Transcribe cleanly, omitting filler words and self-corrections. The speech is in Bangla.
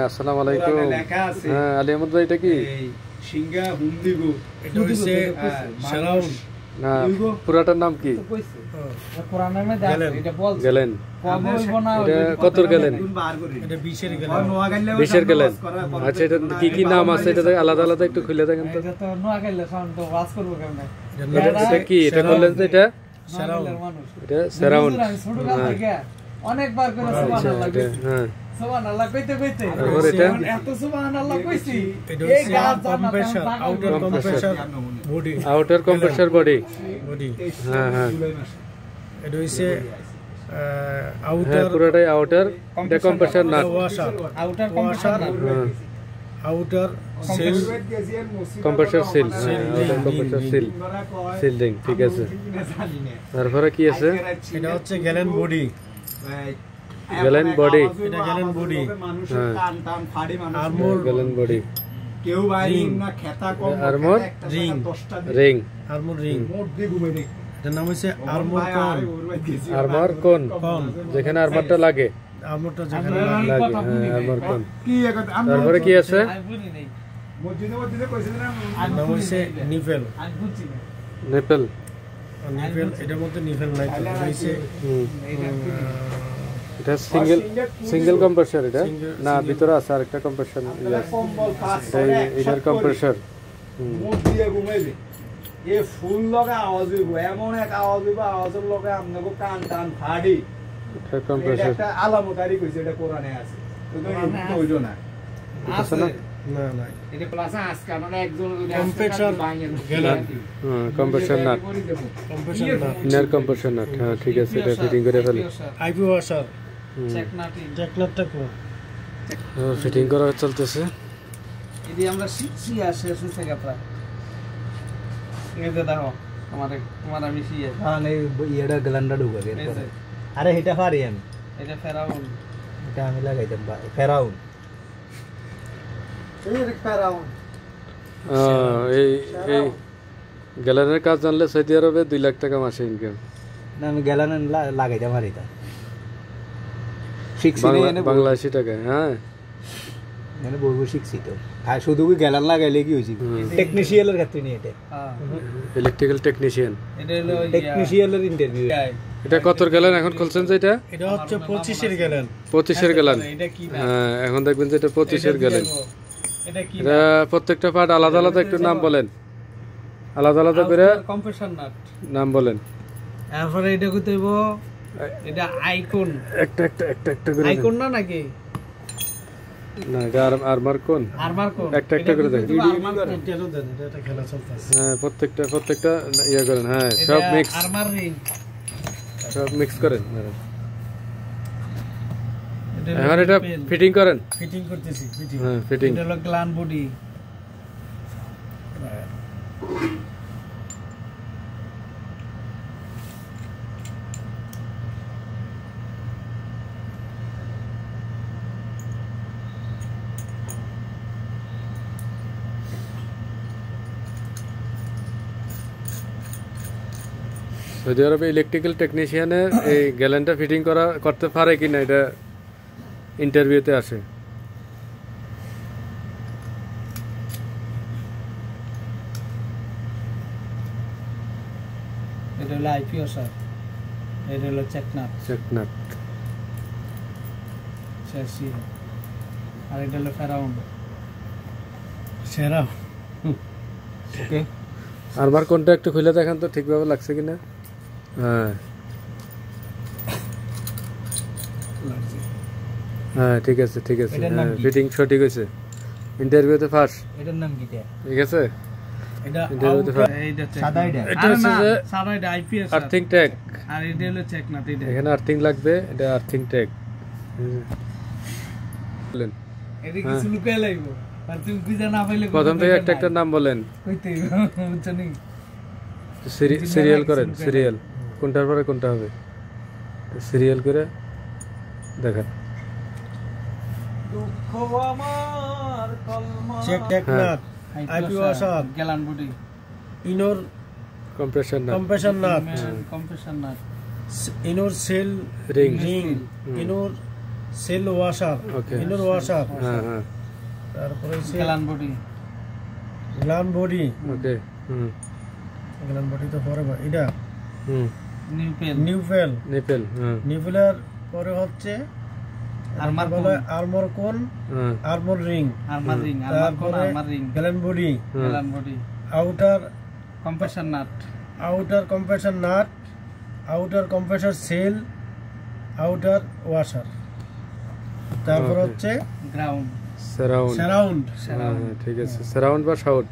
আসসালামু আলাইকুম। হ্যাঁ আলী আহমদ ভাই, এটা কি সিঙ্গা হুন্দিগো? এটা হইছে সারাউন্ড না, পুরাটার নাম কি? গেলেন। এটা কতর গেলেন? এটা 20 এর গেলেন। 20 এর গেলেন। আচ্ছা, এটা কি কি নাম আছে? এটা আলাদা আলাদা একটু খুলে দেখেন তো। এটা তো নোয়াখালী সাউন্ড তো ওয়াজ করব কেমনে? এটা কি? এটা বললেন যে এটা সারাউন্ড। এটা সারাউন্ড। অনেকবার করে সুবহানাল্লাহ কইছি। হ্যাঁ সুবহানাল্লাহ কইতে কইতে তারপর এটা এত সুবহানাল্লাহ কইছি। এই গাছ compressor, outer compressor body, outer compressor body. হ্যাঁ হ্যাঁ, এটা হইছে আউটার, হ্যাঁ পুরোটাই আউটার। এটা compressor nut, outer compressor nut, outer seal, compressor seal, outer compressor seal, sealing. ঠিক আছে, তারপরে কি আছে? এটা হচ্ছে গ্যালেন বডি, গ্যালেন বডি। এটা গ্যালেন বডি। হ্যাঁ, আর্মর গ্যালেন বডি। কেউ বাইরিং না খেতা কম, armour ring, ring, armour ring. এটার নাম হচ্ছে আর্মর কোন, আর্মর কোন, যেখানে আর্মরটা লাগে, আর্মরটা যেখানে লাগে। হ্যাঁ, আর্মর কোন। তারপরে কি আছে? নাম হচ্ছে নিভেল, নেপেল। নিভেল। এটার মধ্যে নিভেল নাই তো, হইছে এটা সিঙ্গেল কম্প্রেসর। এটা না, ভিতরে আছে আরেকটা কম্প্রেসর। এটার কম্প্রেসর। এ ফুল লগে আওয়াজ হইব, এমন এক আওয়াজ হইব, আওয়াজের লগে আপনাকে কান টান ফাড়ি। এটা কম্প্রেসর। একটা আলামতারি কইছে, এটা কোরআনে আছে। তো হইলো না আছে না? না না, এটা প্লাস আজকে আমরা একজন কম্প্রেসর গেলেন। হ্যাঁ, compressor nut, compressor nut, inner compressor nut. হ্যাঁ ঠিক আছে, এটা ফিটিং করে ফেলি। আইপি ওয়াশার, চেক নাটি, টেকনাটটা কো ফিটিং করা চলতেছে। এদি আমরা শিখছি আসে সুসে গাপরা। এই যে দেখো তোমার আমি শিয়ে। হ্যাঁ, এই ইয়েটা গ্ল্যান্ডা ঢুকে এরপরে। আরে এটা পারি আমি। এটা ফেরাউন, এটা আমি লাগাইতাম ফেরাউন। এই ফেরাউন। এই এই গ্যালানের কাজ জানলে সৌদি আরবে 2 লাখ টাকা মাসে ইনকাম। না, আমি গ্যালান লাগাইতাম পারি তা। শিখছি বাংলাদেশি টাকায়। হ্যাঁ, মানে বলবো শিখছি তো। আর শুধু কি গ্যালান লাগাইলে কি হইছে? টেকনিশিয়ানের ক্ষেত্রে নিয়ে এটা। হ্যাঁ ইলেকট্রিক্যাল টেকনিশিয়ান। এটা হলো টেকনিশিয়ানের ইন্টারভিউ। এটা কত গ্যালান এখন খুলছেন যে এটা? এটা হচ্ছে 25 এর গেলেন। 25 এর গ্যালান। এটা কি না? হ্যাঁ, এখন দেখবেন যে এটা 25 এর গ্যালান। এটা কি? এটা প্রত্যেকটা পার্ট আলাদা আলাদা একটু নাম বলেন, আলাদা আলাদা করে কম্প্রেসর নাট নাম বলেন। এরপরে এটা কইতে হইব, এটা আইকন। একটা একটা একটা একটা করে আইকন না নাকি? না, এটা আর্মার কোন। আর্মার কোন একটা একটা করে দেখেন। এটা খেলা চলতেছে। হ্যাঁ, প্রত্যেকটা ইয়ে করেন। হ্যাঁ, সব মিক্স, আর্মার রিং, সব মিক্স করেন। এখন এটা ফিটিং করেন। ফিটিং করতেছি, ফিটিং। হ্যাঁ, ফিটিং। এটা হলো গ্ল্যান্ড বডি। সৌদি আরবে ইলেকট্রিক্যাল টেকনিশিয়ানের এই গ্যালানটা ফিটিং করতে পারে কিনা, এটা ইন্টারভিউতে আসে। এটা হলো আইপিও স্যার, এটা হলো চেকনাট, চেকনাট। শেষি, আর এটা হলো ফেরাউন। সেরা। ওকে, আরবার কোনটা একটু খুলে দেখেন তো ঠিকভাবে লাগছে কিনা। হ্যাঁ হ্যাঁ, ঠিক আছে ঠিক আছে। হ্যাঁ, ফিটিং সঠিক হয়েছে। ইন্টারভিউতে ফার্স্ট। এটার নাম কি? ঠিক আছে, এটা ইন্টারভিউতে ফার্স্ট। এইটা সাদা এটা। এটা হচ্ছে যে সাদা এটা আইপিএস আর্থিং ট্যাগ। আর এটা হলো চেকনাট। এটা এখানে আর্থিং লাগবে, এটা আর্থিং ট্যাগ। বলেন, এটা কিছু লুকাই লাগবে, আর তুমি বুঝা না পাইলে প্রথম থেকে একটা একটা নাম বলেন। কইতে বুঝছনি? সিরিয়াল করেন, সিরিয়াল কোনটার পরে কোনটা হবে সিরিয়াল করে দেখেন। দুঃখ আমার কলমা, চেক টেকনাট, IP washer, gland body, inner compressor nut, compressor nut, compressor nut, inner seal ring, inner seal washer, Okay. Inner washer, হ্যাঁ হ্যাঁ তারপরে হচ্ছে gland body, gland body, okay হুম গ্লান বডি তো পরে এটা হুম নিউপেল, নিউফেল, নিপেল হ্যাঁ নিউফেলের পরে হচ্ছে আর্মার বলে কোন, আর্মর কোন, হ্যাঁ armour ring, armour ring, armour cone, তারপরে armour ring, gland body, gland body, outer compression nut, outer compressor nut, outer compressor seal, outer washer, তারপর Okay. হচ্ছে গ্রাউন্ড, সারাউন্ড সারাউন্ড, হ্যাঁ হ্যাঁ ঠিক আছে সারাউন্ড বা শাউট